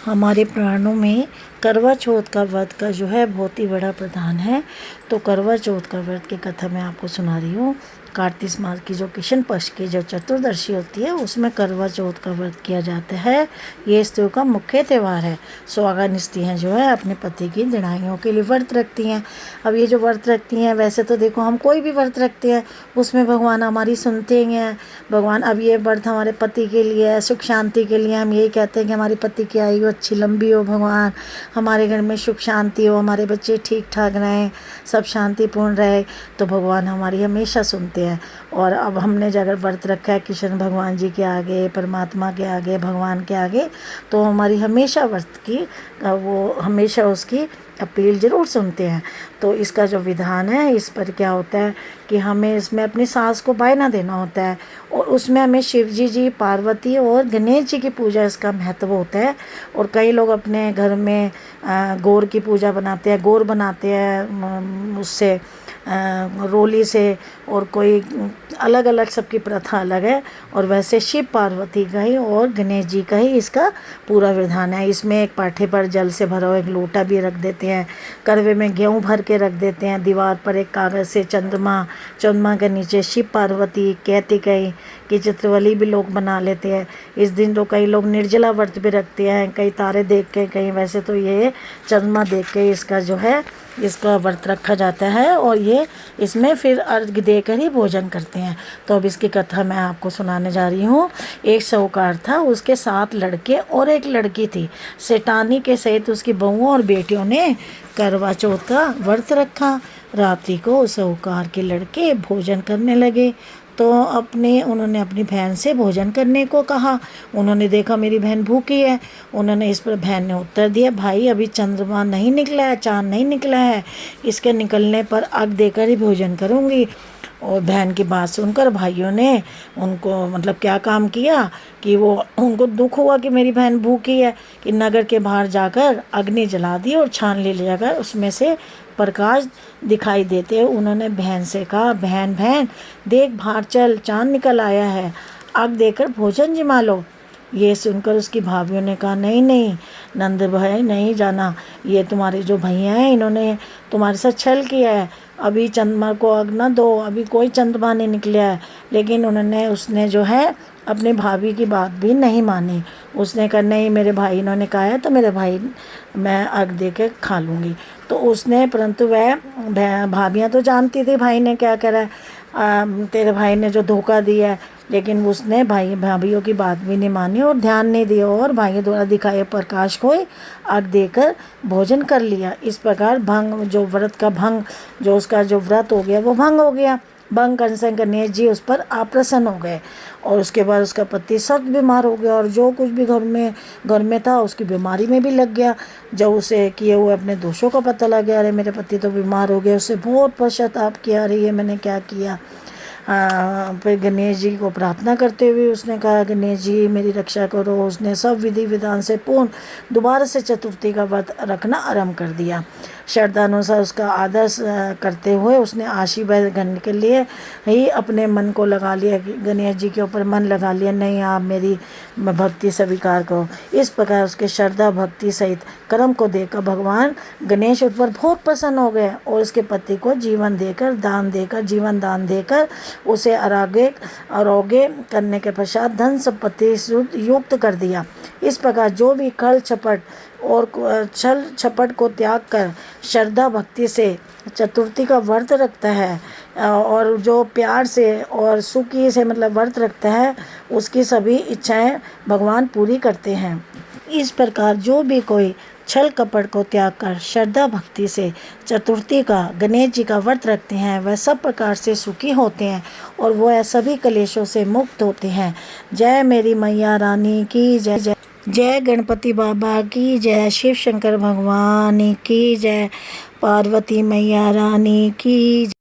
हमारे पुराणों में करवा चौथ का व्रत का जो है बहुत ही बड़ा प्रधान है। तो करवा चौथ का व्रत की कथा मैं आपको सुना रही हूँ। कार्तिक मास की जो कृष्ण पक्ष की जो चतुर्दशी होती है उसमें करवा चौथ का व्रत किया जाता है। ये स्त्रियों का मुख्य त्यौहार है। सुहागन स्त्रियाँ जो है अपने पति की दीर्घायु के लिए व्रत रखती हैं। अब ये जो व्रत रखती हैं, वैसे तो देखो हम कोई भी व्रत रखते हैं उसमें भगवान हमारी सुनते ही हैं। भगवान अब ये व्रत हमारे पति के लिए है, सुख शांति के लिए। हम यही कहते हैं कि हमारे पति की आयु अच्छी लंबी हो, भगवान हमारे घर में सुख शांति हो, हमारे बच्चे ठीक ठाक रहें, सब शांतिपूर्ण रहे। तो भगवान हमारी हमेशा सुनते हैं। और अब हमने अगर व्रत रखा है कृष्ण भगवान जी के आगे, परमात्मा के आगे, भगवान के आगे, तो हमारी हमेशा व्रत की वो हमेशा उसकी अपील ज़रूर सुनते हैं। तो इसका जो विधान है, इस पर क्या होता है कि हमें इसमें अपनी सास को बायना देना होता है और उसमें हमें शिव जी, पार्वती और गणेश जी की पूजा, इसका महत्व होता है। और कई लोग अपने घर में गौर की पूजा बनाते हैं, गौर बनाते हैं उससे रोली से, और कोई अलग अलग, सबकी प्रथा अलग है। और वैसे शिव पार्वती का ही और गणेश जी का ही इसका पूरा विधान है। इसमें एक पाठे पर जल से भरा हुआ एक लोटा भी रख देते हैं, करवे में गेहूँ भर के रख देते हैं, दीवार पर एक कागज़ से चंद्रमा के नीचे शिव पार्वती कहती कहीं कि चित्रवली भी लोग बना लेते हैं। इस दिन तो कई लोग निर्जला व्रत भी रखते हैं, कई तारे देख के, कहीं वैसे तो ये चंद्रमा देख के इसका जो है इसका व्रत रखा जाता है। और ये इसमें फिर अर्घ्य देकर ही भोजन करते हैं। तो अब इसकी कथा मैं आपको सुनाने जा रही हूँ। एक साहूकार था, उसके 7 लड़के और एक लड़की थी। सेठानी के सहित उसकी बहुओं और बेटियों ने करवा चौथ का व्रत रखा। रात्रि को साहूकार के लड़के भोजन करने लगे तो उन्होंने अपनी बहन से भोजन करने को कहा। उन्होंने देखा मेरी बहन भूखी है। उन्होंने इस पर बहन ने उत्तर दिया, भाई अभी चंद्रमा नहीं निकला है, चाँद नहीं निकला है, इसके निकलने पर अर्घ देकर ही भोजन करूँगी। और बहन की बात सुनकर भाइयों ने उनको मतलब क्या काम किया कि वो उनको दुख हुआ कि मेरी बहन भूखी है, कि नगर के बाहर जाकर अग्नि जला दी और छाननी ले जाकर उसमें से प्रकाश दिखाई देते हैं। उन्होंने बहन से कहा, बहन देख बाहर चल, चाँद निकल आया है, आग देकर भोजन जमा लो। ये सुनकर उसकी भाभियों ने कहा, नहीं नंद भाई नहीं जाना, ये तुम्हारे जो भैया हैं इन्होंने तुम्हारे साथ छल किया है, अभी चंद्रमा को आग न दो, अभी कोई चंद्रमा नहीं निकला है। लेकिन उसने जो है अपने भाभी की बात भी नहीं मानी। उसने कहा नहीं, मेरे भाई इन्होंने कहा है तो मेरे भाई मैं आग दे के खा लूँगी। तो उसने, परंतु वह भाभियाँ तो जानती थी भाई ने क्या करा है, तेरे भाई ने जो धोखा दिया है, लेकिन उसने भाभीियों की बात भी नहीं मानी और ध्यान नहीं दिया और भाइयों द्वारा दिखाए प्रकाश को आग देकर भोजन कर लिया। इस प्रकार भंग, जो व्रत का भंग, जो उसका जो व्रत हो गया वो भंग हो गया। भंग करने से गणेश जी उस पर अप्रसन्न हो गए और उसके बाद उसका पति सख्त बीमार हो गया और जो कुछ भी घर में था उसकी बीमारी में भी लग गया। जब उसे किए हुए अपने दोषों का पता लग गया, अरे मेरे पति तो बीमार हो गए, उससे बहुत पश्चाताप किया, अरे ये मैंने क्या किया। फिर गणेश जी को प्रार्थना करते हुए उसने कहा, गणेश जी मेरी रक्षा करो। उसने सब विधि विधान से पूर्ण दोबारा से चतुर्थी का व्रत रखना आरंभ कर दिया। श्रद्धानुसार उसका आदर करते हुए उसने आशीर्वाद करने के लिए ही अपने मन को लगा लिया, गणेश जी के ऊपर मन लगा लिया, नहीं आप मेरी भक्ति स्वीकार करो। इस प्रकार उसके श्रद्धा भक्ति सहित कर्म को देखकर भगवान गणेश उस पर बहुत प्रसन्न हो गए और उसके पति को जीवन दान देकर उसे आरोग्य करने के पश्चात धन संपत्ति युक्त कर दिया। इस प्रकार जो भी छल छपट को त्याग कर श्रद्धा भक्ति से चतुर्थी का व्रत रखता है और जो प्यार से और सुखी से मतलब व्रत रखता है, उसकी सभी इच्छाएं भगवान पूरी करते हैं। इस प्रकार जो भी कोई छल कपट को त्याग कर श्रद्धा भक्ति से चतुर्थी का गणेश जी का व्रत रखते हैं, वह सब प्रकार से सुखी होते हैं और वह सभी कलेशों से मुक्त होते हैं। जय मेरी मैया रानी की जय। जय गणपति बाबा की जय, शिव शंकर भगवान की जय, पार्वती मैया रानी की जय।